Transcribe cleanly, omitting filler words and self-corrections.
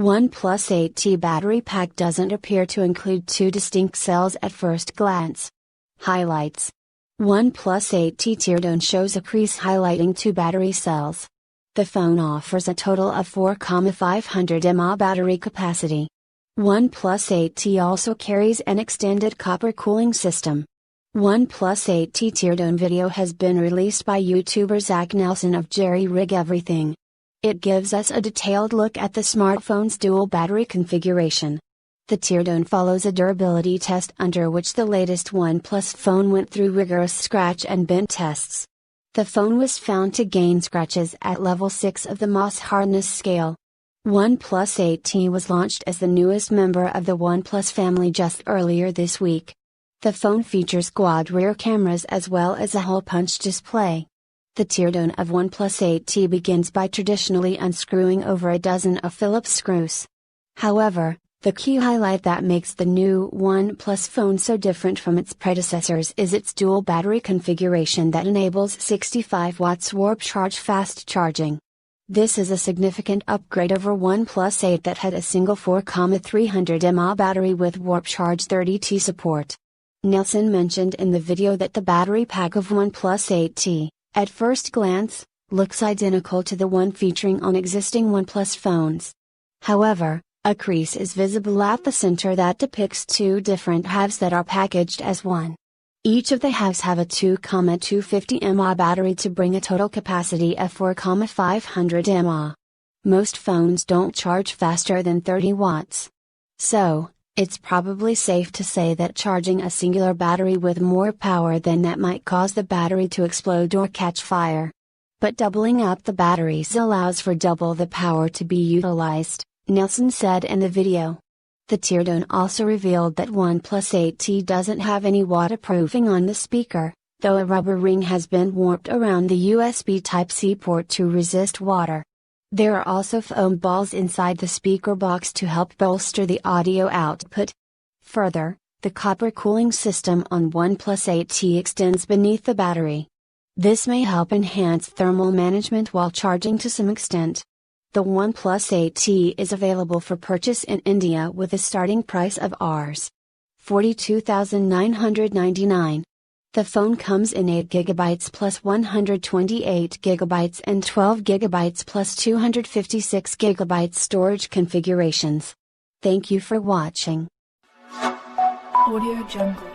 OnePlus 8T battery pack doesn't appear to include two distinct cells at first glance. Highlights: OnePlus 8T Teardown shows a crease highlighting two battery cells. The phone offers a total of 4,500 mAh battery capacity. OnePlus 8T also carries an extended copper cooling system. OnePlus 8T Teardown video has been released by YouTuber Zack of JerryRigEverything. It gives us a detailed look at the smartphone's dual battery configuration. The Teardown follows a durability test under which the latest OnePlus phone went through rigorous scratch and bend tests. The phone was found to gain scratches at level 6 of the Mohs hardness scale. OnePlus 8T was launched as the newest member of the OnePlus family just earlier this week. The phone features quad rear cameras as well as a hole-punch display. The teardown of OnePlus 8T begins by traditionally unscrewing over a dozen of Phillips screws. However, the key highlight that makes the new OnePlus phone so different from its predecessors is its dual battery configuration that enables 65 watts warp charge fast charging. This is a significant upgrade over OnePlus 8 that had a single 4,300 mAh battery with warp charge 30T support. Nelson mentioned in the video that the battery pack of OnePlus 8T, at first glance, looks identical to the one featuring on existing OnePlus phones. However, a crease is visible at the center that depicts two different halves that are packaged as one. Each of the halves have a 2,250 mAh battery to bring a total capacity of 4,500 mAh. Most phones don't charge faster than 30 watts. So, it's probably safe to say that charging a singular battery with more power than that might cause the battery to explode or catch fire. But doubling up the batteries allows for double the power to be utilized, Nelson said in the video. The teardown also revealed that OnePlus 8T doesn't have any waterproofing on the speaker, though a rubber ring has been warped around the USB Type-C port to resist water. There are also foam balls inside the speaker box to help bolster the audio output. Further, the copper cooling system on OnePlus 8T extends beneath the battery. This may help enhance thermal management while charging to some extent. The OnePlus 8T is available for purchase in India with a starting price of Rs. 42,999. The phone comes in 8GB plus 128GB and 12GB plus 256GB storage configurations. Thank you for watching. Audio Jungle.